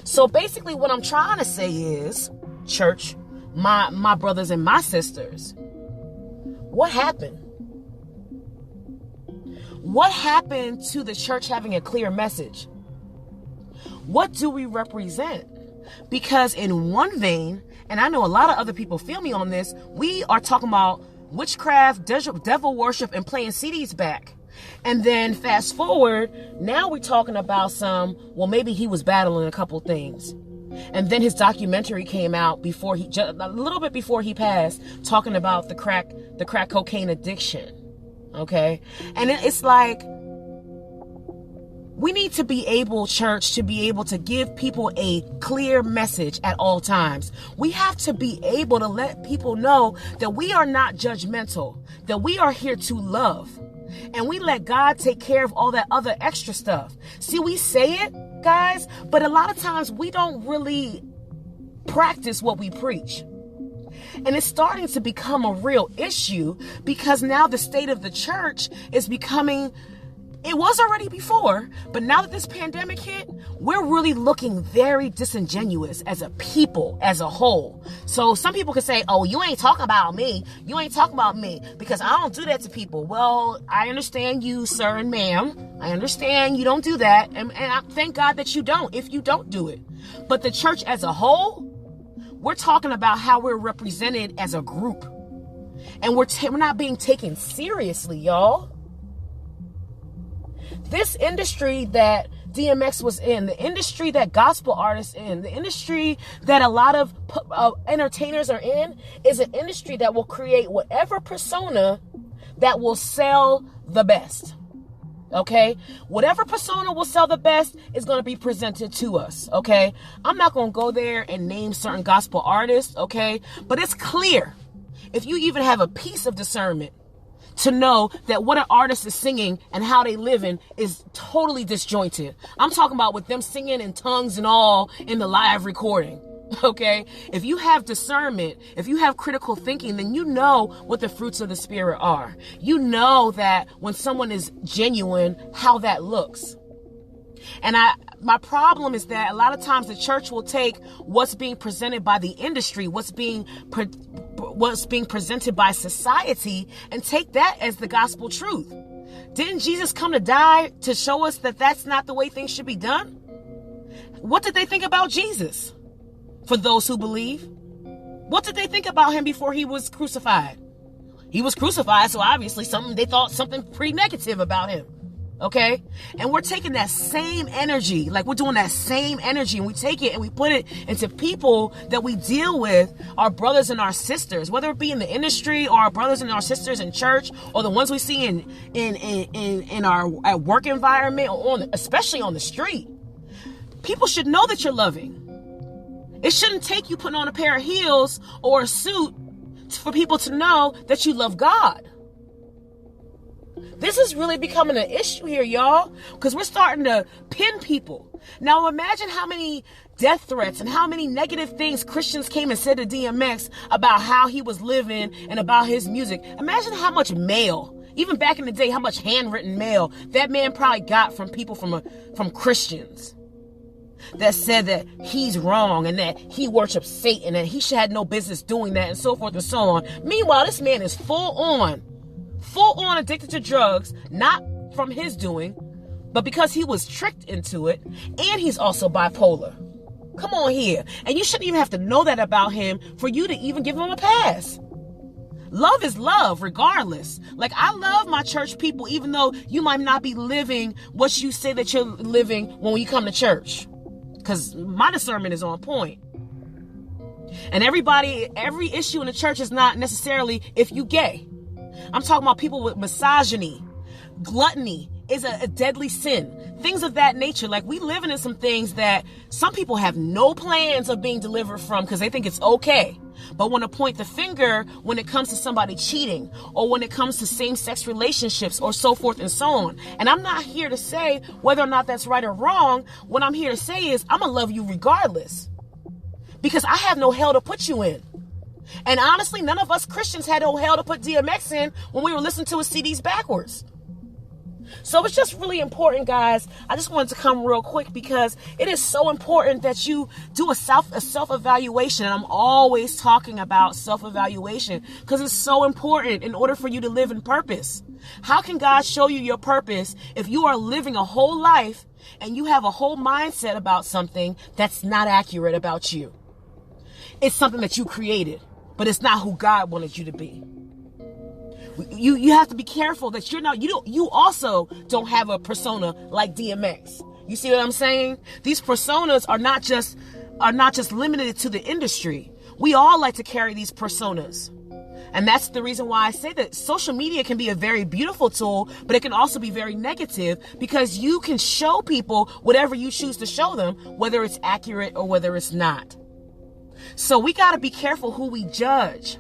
So basically what I'm trying to say is, church, my brothers and my sisters, what happened? What happened to the church having a clear message? What do we represent? Because in one vein, and I know a lot of other people feel me on this, we are talking about witchcraft, devil worship, and playing CDs back. And then fast forward, now we're talking about well, maybe he was battling a couple things. And then his documentary came out a little bit before he passed, talking about the crack cocaine addiction. Okay. And it's like, we need to be able, church, to be able to give people a clear message at all times. We have to be able to let people know that we are not judgmental, that we are here to love. And we let God take care of all that other extra stuff. See, we say it, guys, but a lot of times we don't really practice what we preach. And it's starting to become a real issue because now the state of the church is becoming, it was already before, but now that this pandemic hit, we're really looking very disingenuous as a people, as a whole. So some people could say, oh, you ain't talking about me. You ain't talking about me because I don't do that to people. Well, I understand you, sir and ma'am. I understand you don't do that. And I thank God that you don't, if you don't do it. But the church as a whole, we're talking about how we're represented as a group. And we're not being taken seriously, y'all. This industry that DMX was in, the industry that gospel artists in, the industry that a lot of entertainers are in, is an industry that will create whatever persona that will sell the best. Okay? Whatever persona will sell the best is going to be presented to us. Okay? I'm not going to go there and name certain gospel artists. Okay? But it's clear, if you even have a piece of discernment, to know that what an artist is singing and how they living is totally disjointed. I'm talking about with them singing in tongues and all in the live recording. Okay? If you have discernment, if you have critical thinking, then you know what the fruits of the Spirit are. You know that when someone is genuine, how that looks. And my problem is that a lot of times the church will take what's being presented by the industry, what's being presented by society, and take that as the gospel truth. Didn't Jesus come to die to show us that that's not the way things should be done? What did they think about Jesus? For those who believe, what did they think about him before he was crucified? He was crucified, so obviously they thought something pretty negative about him. Okay? And we're taking that same energy, like we're doing that same energy, and we take it and we put it into people that we deal with, our brothers and our sisters, whether it be in the industry or our brothers and our sisters in church, or the ones we see in our at work environment, or especially on the street. People should know that you're loving. It shouldn't take you putting on a pair of heels or a suit for people to know that you love God. This is really becoming an issue here, y'all, because we're starting to pin people. Now imagine how many death threats and how many negative things Christians came and said to DMX about how he was living and about his music. Imagine how much mail, even back in the day, how much handwritten mail that man probably got from people from Christians that said that he's wrong and that he worships Satan and he should have no business doing that and so forth and so on. Meanwhile, this man is full on addicted to drugs, not from his doing, but because he was tricked into it, and he's also bipolar. Come on here. And you shouldn't even have to know that about him for you to even give him a pass. Love is love, regardless. Like, I love my church people, even though you might not be living what you say that you're living when you come to church. Because my discernment is on point. And every issue in the church is not necessarily if you gay. I'm talking about people with misogyny. Gluttony is a deadly sin. Things of that nature. Like, we living in some things that some people have no plans of being delivered from because they think it's okay. But want to point the finger when it comes to somebody cheating, or when it comes to same-sex relationships, or so forth and so on. And I'm not here to say whether or not that's right or wrong. What I'm here to say is I'm going to love you regardless, because I have no hell to put you in. And honestly, none of us Christians had no hell to put DMX in when we were listening to his CDs backwards. So it's just really important, guys. I just wanted to come real quick because it is so important that you do a self-evaluation. And I'm always talking about self-evaluation because it's so important in order for you to live in purpose. How can God show you your purpose if you are living a whole life and you have a whole mindset about something that's not accurate about you? It's something that you created, but it's not who God wanted you to be. You have to be careful that you also don't have a persona like DMX. You see what I'm saying? These personas are not just limited to the industry. We all like to carry these personas. And that's the reason why I say that social media can be a very beautiful tool, but it can also be very negative because you can show people whatever you choose to show them, whether it's accurate or whether it's not. So we got to be careful who we judge.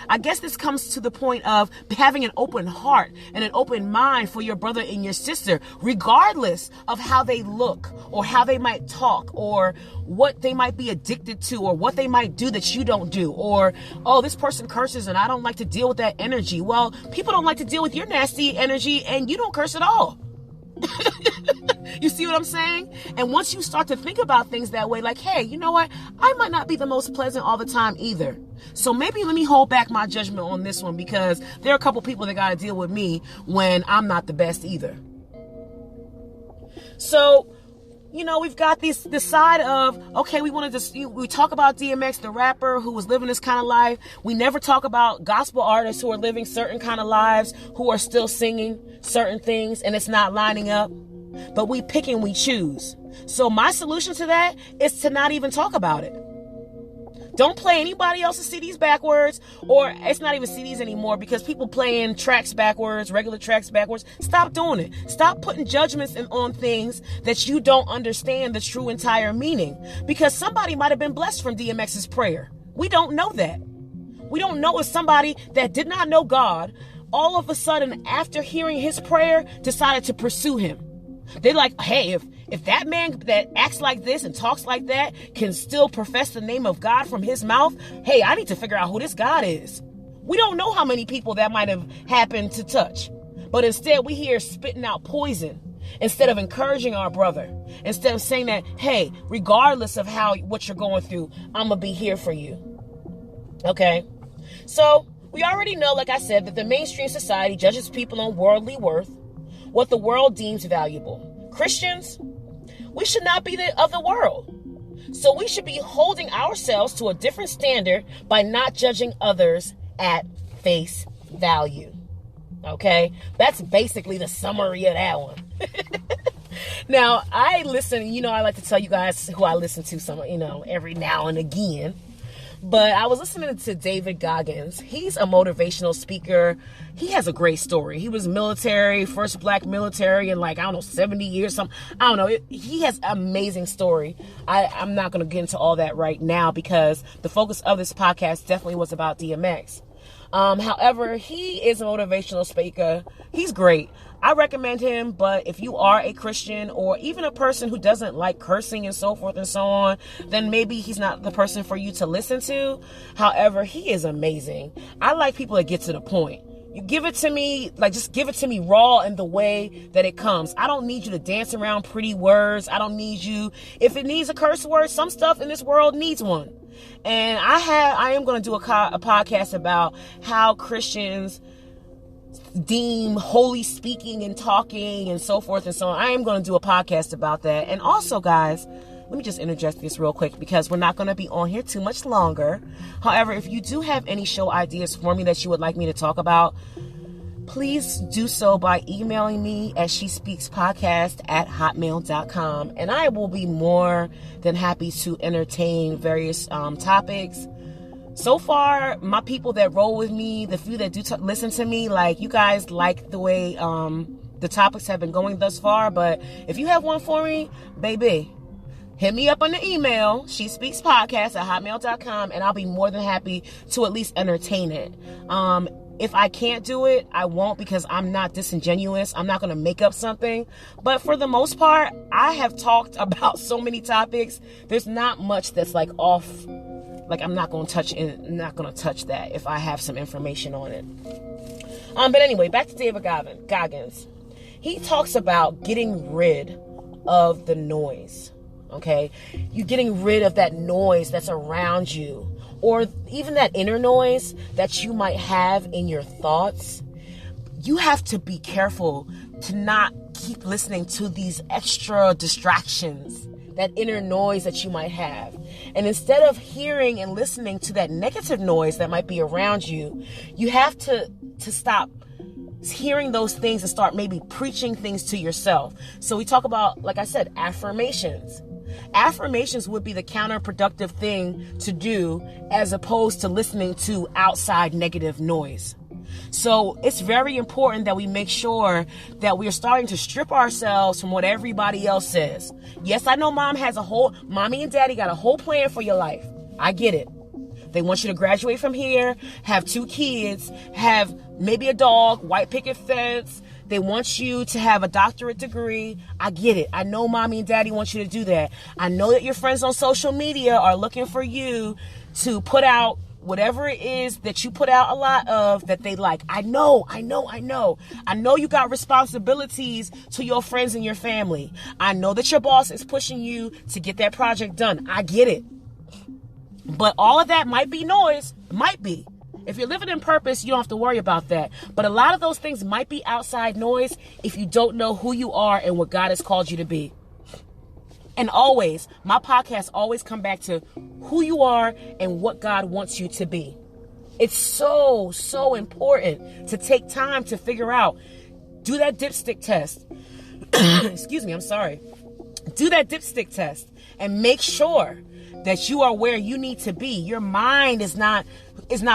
I guess this comes to the point of having an open heart and an open mind for your brother and your sister, regardless of how they look or how they might talk or what they might be addicted to or what they might do that you don't do. Or, oh, this person curses and I don't like to deal with that energy. Well, people don't like to deal with your nasty energy and you don't curse at all. You see what I'm saying? And once you start to think about things that way, like, hey, you know what? I might not be the most pleasant all the time either. So maybe let me hold back my judgment on this one because there are a couple people that got to deal with me when I'm not the best either. So, we've got this side of, okay, we talk about DMX, the rapper who was living this kind of life. We never talk about gospel artists who are living certain kind of lives, who are still singing certain things, and it's not lining up. But we pick and we choose. So my solution to that is to not even talk about it. Don't play anybody else's CDs backwards, or it's not even CDs anymore because people playing tracks backwards, regular tracks backwards. Stop doing it. Stop putting judgments on things that you don't understand the true entire meaning, because somebody might have been blessed from DMX's prayer. We don't know that. We don't know if somebody that did not know God, all of a sudden after hearing his prayer, decided to pursue him. They're like, hey, if that man that acts like this and talks like that can still profess the name of God from his mouth, hey, I need to figure out who this God is. We don't know how many people that might have happened to touch. But instead, we hear spitting out poison instead of encouraging our brother. Instead of saying that, hey, regardless of what you're going through, I'm going to be here for you. Okay? So we already know, like I said, that the mainstream society judges people on worldly worth, what the world deems valuable. Christians, we should not be of the world. So we should be holding ourselves to a different standard by not judging others at face value. Okay? That's basically the summary of that one. Now, I listen, I like to tell you guys who I listen to every now and again. But I was listening to David Goggins. He's a motivational speaker. He has a great story. He was military, first black military in 70 years. I don't know. He has an amazing story. I'm not going to get into all that right now because the focus of this podcast definitely was about DMX. However, he is a motivational speaker. He's great. I recommend him, but if you are a Christian or even a person who doesn't like cursing and so forth and so on, then maybe he's not the person for you to listen to. However, he is amazing. I like people that get to the point. You give it to me, just give it to me raw in the way that it comes. I don't need you to dance around pretty words. I don't need you. If it needs a curse word, some stuff in this world needs one. And I am going to do a podcast about how Christians deem holy speaking and talking and so forth and so on. I am going to do a podcast about that. And also, guys, let me just interject this real quick because we're not going to be on here too much longer. However, if you do have any show ideas for me that you would like me to talk about, please do so by emailing me at shespeakspodcast@hotmail.com. And I will be more than happy to entertain various topics. So far, my people that roll with me, the few that do listen to me, you guys like the way the topics have been going thus far. But if you have one for me, baby, hit me up on the email, shespeakspodcast@hotmail.com, and I'll be more than happy to at least entertain it. If I can't do it, I won't, because I'm not disingenuous. I'm not going to make up something. But for the most part, I have talked about so many topics. There's not much that's off. I'm not going to touch that if I have some information on it. But anyway, back to David Goggins. he talks about getting rid of the noise. Okay, you're getting rid of that noise that's around you, or even that inner noise that you might have in your thoughts. You have to be careful to not keep listening to these extra distractions, that inner noise that you might have. And instead of hearing and listening to that negative noise that might be around you, you have to stop hearing those things and start maybe preaching things to yourself. So we talk about, like I said, affirmations. Affirmations would be the counterproductive thing to do as opposed to listening to outside negative noise. So it's very important that we make sure that we're starting to strip ourselves from what everybody else says. Yes, I know mommy and daddy got a whole plan for your life. I get it. They want you to graduate from here, have 2 kids, have maybe a dog, white picket fence. They want you to have a doctorate degree. I get it. I know mommy and daddy want you to do that. I know that your friends on social media are looking for you to put out whatever it is that you put out a lot of that they like. I know. I know you got responsibilities to your friends and your family. I know that your boss is pushing you to get that project done. I get it. But all of that might be noise. Might be. If you're living in purpose, you don't have to worry about that. But a lot of those things might be outside noise if you don't know who you are and what God has called you to be. And always, my podcasts always come back to who you are and what God wants you to be. It's so, so important to take time to figure out. Do that dipstick test. Excuse me, I'm sorry. Do that dipstick test and make sure that you are where you need to be. Your mind is not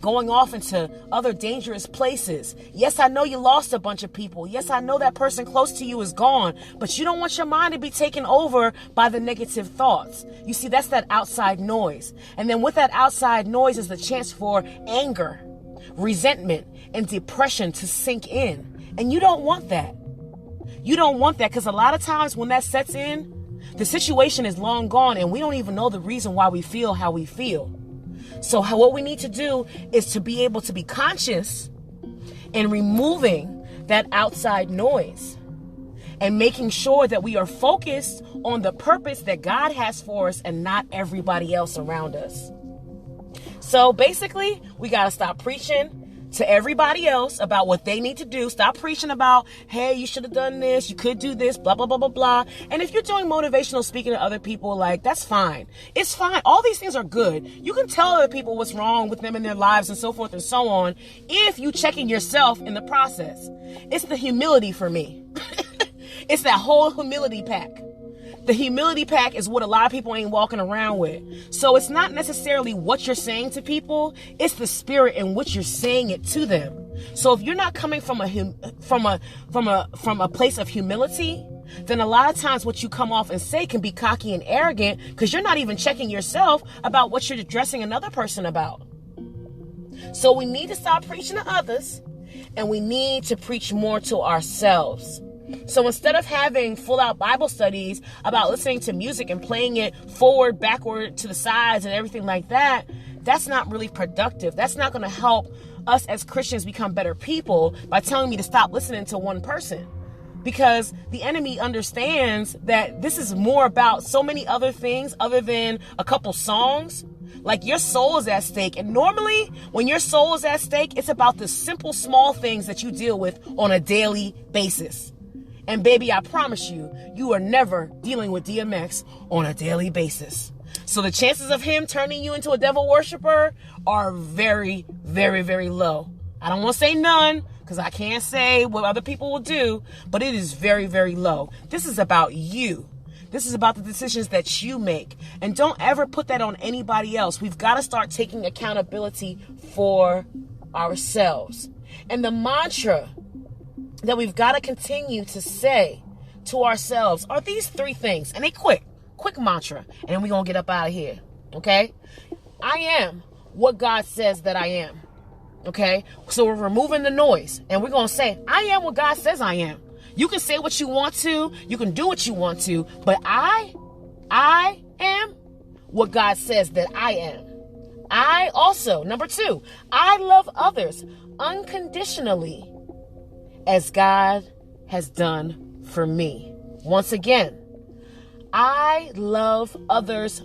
going off into other dangerous places. Yes, I know you lost a bunch of people. Yes, I know that person close to you is gone, but you don't want your mind to be taken over by the negative thoughts. You see, that's that outside noise. And then with that outside noise is the chance for anger, resentment, and depression to sink in. And you don't want that. You don't want that, because a lot of times when that sets in, the situation is long gone and we don't even know the reason why we feel how we feel. So what we need to do is to be able to be conscious in removing that outside noise and making sure that we are focused on the purpose that God has for us and not everybody else around us. So basically, we got to stop preaching to everybody else about what they need to do. Stop preaching about, hey, you should have done this, you could do this, blah, blah, blah, blah, blah. And if you're doing motivational speaking to other people, like, that's fine. It's fine. All these things are good. You can tell other people what's wrong with them in their lives and so forth and so on if you checking yourself in the process. It's the humility for me. It's that whole humility pack. The humility pack is what a lot of people ain't walking around with. So it's not necessarily what you're saying to people. It's the spirit in which you're saying it to them. So if you're not coming from a place of humility, then a lot of times what you come off and say can be cocky and arrogant because you're not even checking yourself about what you're addressing another person about. So we need to stop preaching to others and we need to preach more to ourselves. So instead of having full-out Bible studies about listening to music and playing it forward, backward, to the sides and everything like that, that's not really productive. That's not going to help us as Christians become better people by telling me to stop listening to one person. Because the enemy understands that this is more about so many other things other than a couple songs. Like, your soul is at stake. And normally when your soul is at stake, it's about the simple, small things that you deal with on a daily basis. And baby, I promise you, you are never dealing with DMX on a daily basis. So the chances of him turning you into a devil worshiper are very, very, very low. I don't want to say none, because I can't say what other people will do, but it is very, very low. This is about you. This is about the decisions that you make. And don't ever put that on anybody else. We've got to start taking accountability for ourselves. And the mantra that we've got to continue to say to ourselves are these 3 things. And they quick mantra. And then we're going to get up out of here. Okay? I am what God says that I am. Okay? So we're removing the noise. And we're going to say, I am what God says I am. You can say what you want to. You can do what you want to. But I am what God says that I am. I also, number 2, I love others unconditionally as God has done for me. Once again, I love others